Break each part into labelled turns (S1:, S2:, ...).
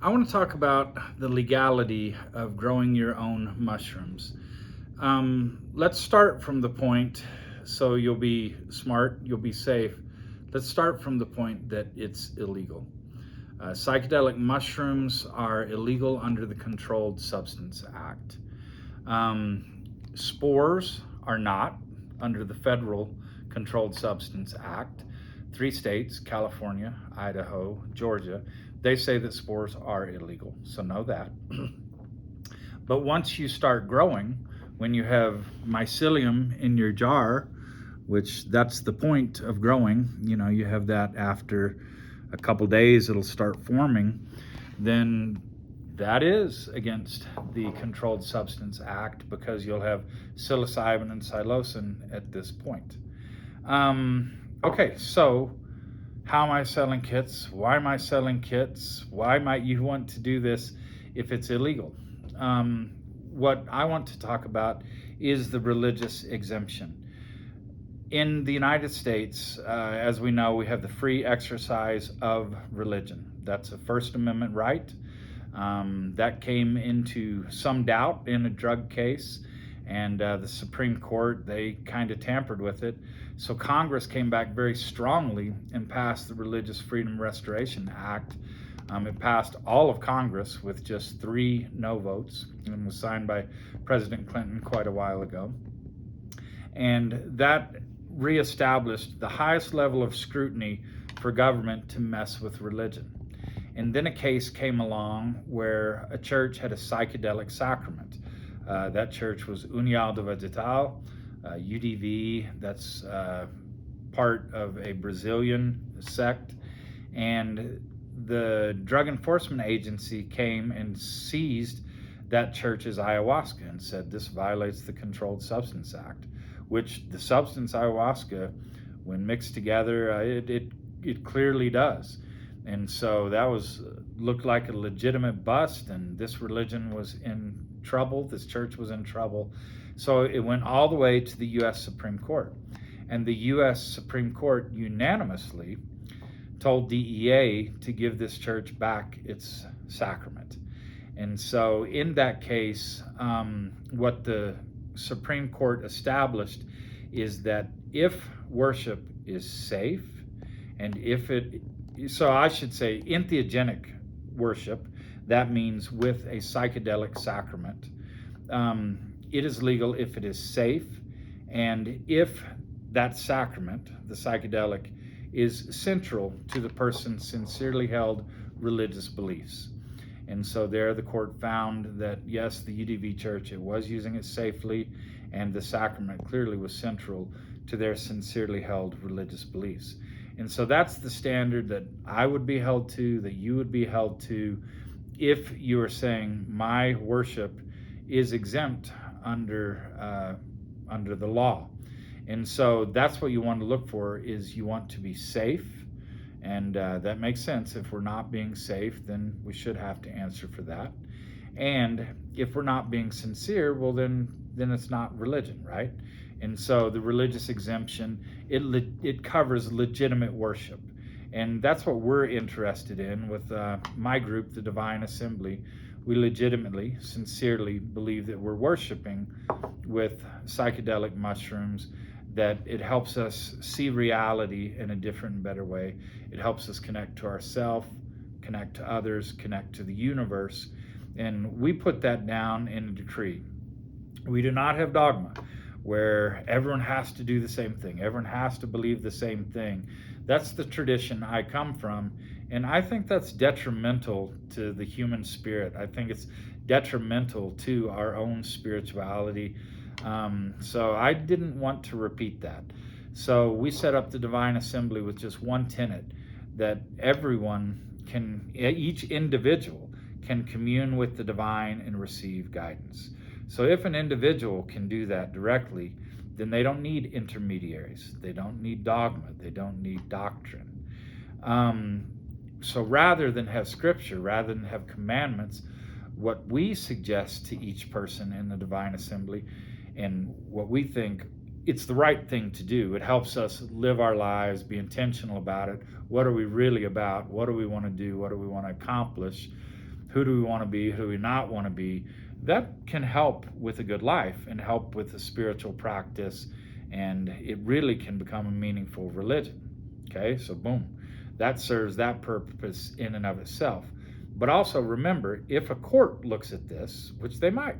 S1: I want to talk about the legality of growing your own mushrooms. Let's start from the point, so you'll be smart, you'll be safe. Let's start from the point that it's illegal. Psychedelic mushrooms are illegal under the Controlled Substance Act. Spores are not under the federal Controlled Substance Act. Three states, California, Idaho, Georgia, they say that spores are illegal. So know that. But once you start growing, when you have mycelium in your jar, which that's the point of growing, you have that after a couple days, it'll start forming, then that is against the Controlled Substance Act because you'll have psilocybin and psilocin at this point. Okay, so how am I selling kits? Why am I selling kits? Why might you want to do this if it's illegal? What I want to talk about is the religious exemption. In the United States, as we know, we have the free exercise of religion. That's a First Amendment right. That came into some doubt in a drug case, and the Supreme Court, they kind of tampered with it. So Congress came back very strongly and passed the Religious Freedom Restoration Act. It passed all of Congress with just 3 no votes and was signed by President Clinton quite a while ago. And that reestablished the highest level of scrutiny for government to mess with religion. And then a case came along where a church had a psychedelic sacrament. That church was União do Vegetal, UDV, that's part of a Brazilian sect. And the Drug Enforcement Agency came and seized that church's ayahuasca and said this violates the Controlled Substance Act, which the substance ayahuasca, when mixed together, it clearly does. And so that looked like a legitimate bust, and this religion was in trouble. This church was in trouble. So it went all the way to the U.S. Supreme Court. And the U.S. Supreme Court unanimously told DEA to give this church back its sacrament. And so in that case, what the Supreme Court established is that if worship is safe, and so I should say entheogenic worship, that means with a psychedelic sacrament, it is legal if it is safe, and if that sacrament, the psychedelic, is central to the person's sincerely held religious beliefs. And so there the court found that yes, the UDV church, it was using it safely, and the sacrament clearly was central to their sincerely held religious beliefs. And so that's the standard that I would be held to, that you would be held to, if you are saying my worship is exempt under the law. And so that's what you want to look for, is you want to be safe. And that makes sense. If we're not being safe, then we should have to answer for that. And if we're not being sincere, well, then it's not religion, right? And so the religious exemption, it covers legitimate worship. And that's what we're interested in with my group, the Divine Assembly. We legitimately, sincerely believe that we're worshiping with psychedelic mushrooms, that it helps us see reality in a different and better way. It helps us connect to ourselves, connect to others, connect to the universe. And we put that down in a decree. We do not have dogma where everyone has to do the same thing. Everyone has to believe the same thing. That's the tradition I come from. And I think that's detrimental to the human spirit. I think it's detrimental to our own spirituality. So I didn't want to repeat that. So we set up the Divine Assembly with just one tenet, that each individual can commune with the divine and receive guidance. So if an individual can do that directly, then they don't need intermediaries. They don't need dogma. They don't need doctrine. So rather than have scripture, rather than have commandments, what we suggest to each person in the Divine Assembly, and what we think it's the right thing to do, it helps us live our lives, be intentional about it. What are we really about? What do we want to do? What do we want to accomplish? who do we want to be, who do we not want to be, that can help with a good life and help with a spiritual practice, and it really can become a meaningful religion. Okay, so boom, that serves that purpose in and of itself. But also remember, if a court looks at this, which they might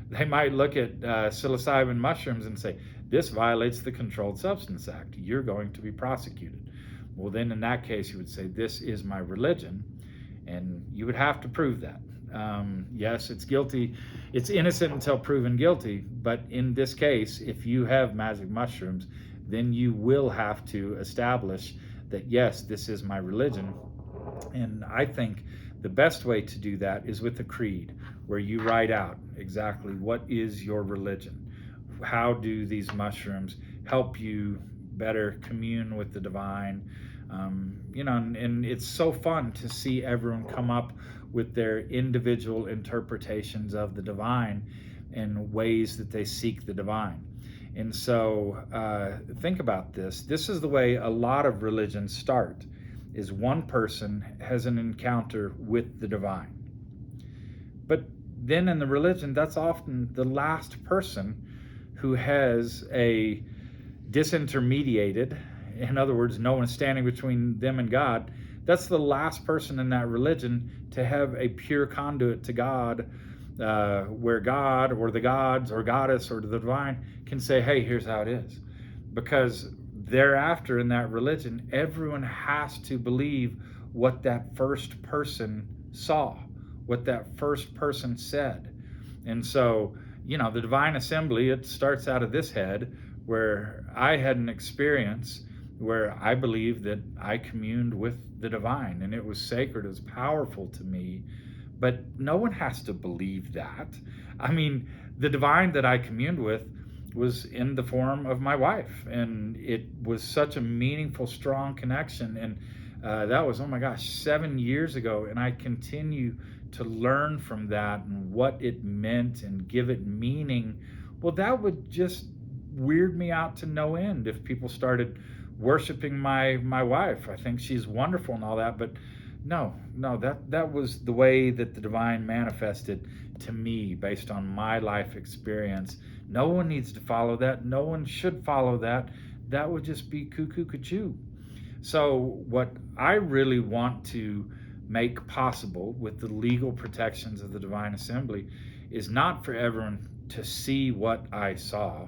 S1: look at psilocybin mushrooms and say, this violates the Controlled Substance Act. You're going to be prosecuted. Well, then in that case, you would say, this is my religion, and you would have to prove that. Yes, it's guilty. It's innocent until proven guilty. But in this case, if you have magic mushrooms, then you will have to establish that, yes, this is my religion. And I think the best way to do that is with a creed, where you write out exactly what is your religion. How do these mushrooms help you better commune with the divine? And it's so fun to see everyone come up with their individual interpretations of the divine and ways that they seek the divine. And so think about this. This is the way a lot of religions start, is one person has an encounter with the divine. But then in the religion, that's often the last person who has a disintermediated, in other words, no one standing between them and God. That's the last person in that religion to have a pure conduit to God, where God or the gods or goddess or the divine can say, hey, here's how it is. Because thereafter in that religion, everyone has to believe what that first person saw, what that first person said. And so, the divine assembly, it starts out of this head, where I had an experience where I believed that I communed with the divine, and it was sacred, it was powerful to me. But no one has to believe that. I mean, the divine that I communed with was in the form of my wife, and it was such a meaningful, strong connection. And that was, oh my gosh, 7 years ago, and I continue to learn from that and what it meant and give it meaning. Well, that would just weird me out to no end if people started worshiping my wife. I think she's wonderful and all that, but no, that was the way that the divine manifested to me based on my life experience. No one needs to follow that. No one should follow that. That would just be cuckoo cuckoo. So what I really want to make possible with the legal protections of the Divine Assembly is not for everyone to see what I saw,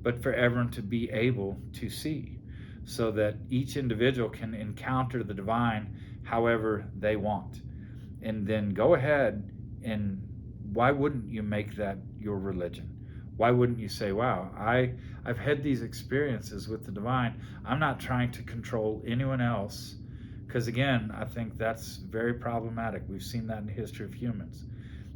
S1: but for everyone to be able to see, so that each individual can encounter the divine however they want. And then go ahead, and why wouldn't you make that your religion? Why wouldn't you say, wow, I've had these experiences with the divine. I'm not trying to control anyone else, because again, I think that's very problematic. We've seen that in the history of humans.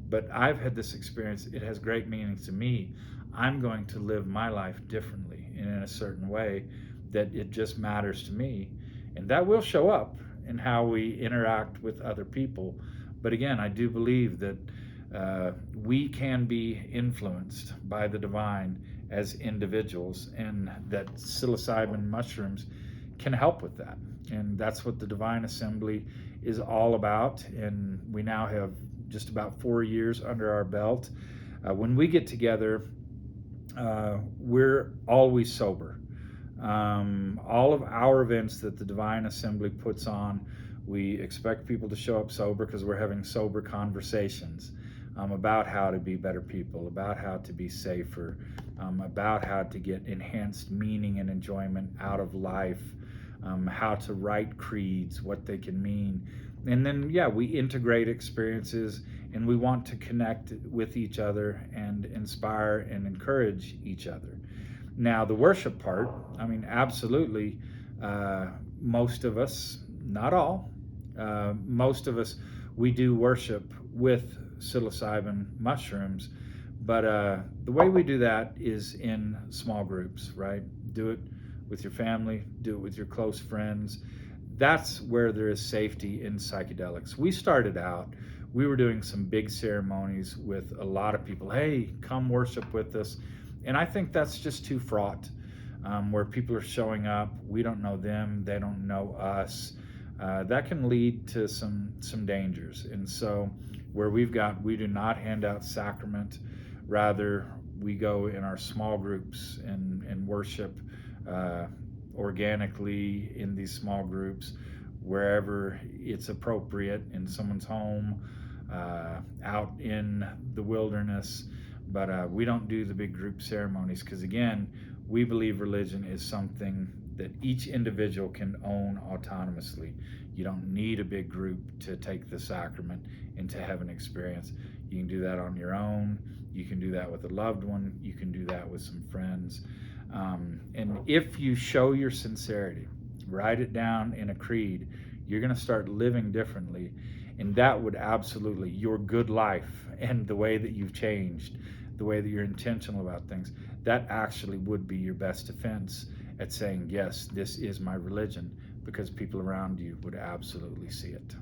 S1: But I've had this experience. It has great meaning to me. I'm going to live my life differently and in a certain way that it just matters to me. And that will show up in how we interact with other people. But again, I do believe that we can be influenced by the divine as individuals, and that psilocybin mushrooms can help with that. And that's what the Divine Assembly is all about. And we now have just about 4 years under our belt. When we get together, we're always sober. All of our events that the Divine Assembly puts on, we expect people to show up sober, because we're having sober conversations about how to be better people, about how to be safer, about how to get enhanced meaning and enjoyment out of life, how to write creeds, what they can mean. And then, we integrate experiences, and we want to connect with each other and inspire and encourage each other. Now, the worship part, absolutely, most of us, not all, most of us, we do worship with psilocybin mushrooms, but the way we do that is in small groups, right? Do it with your family, do it with your close friends. That's where there is safety in psychedelics. We started out, we were doing some big ceremonies with a lot of people. Hey, come worship with us. And I think that's just too fraught, where people are showing up, we don't know them, they don't know us. That can lead to some dangers. And so where we do not hand out sacrament. Rather, we go in our small groups and worship uh, organically in these small groups wherever it's appropriate, in someone's home, out in the wilderness. But we don't do the big group ceremonies because, again, we believe religion is something that each individual can own autonomously. You don't need a big group to take the sacrament and to have an experience. You can do that on your own. You can do that with a loved one. You can do that with some friends. And if you show your sincerity, write it down in a creed, you're going to start living differently. And that would absolutely, your good life and the way that you've changed, the way that you're intentional about things, that actually would be your best defense at saying, yes, this is my religion, because people around you would absolutely see it.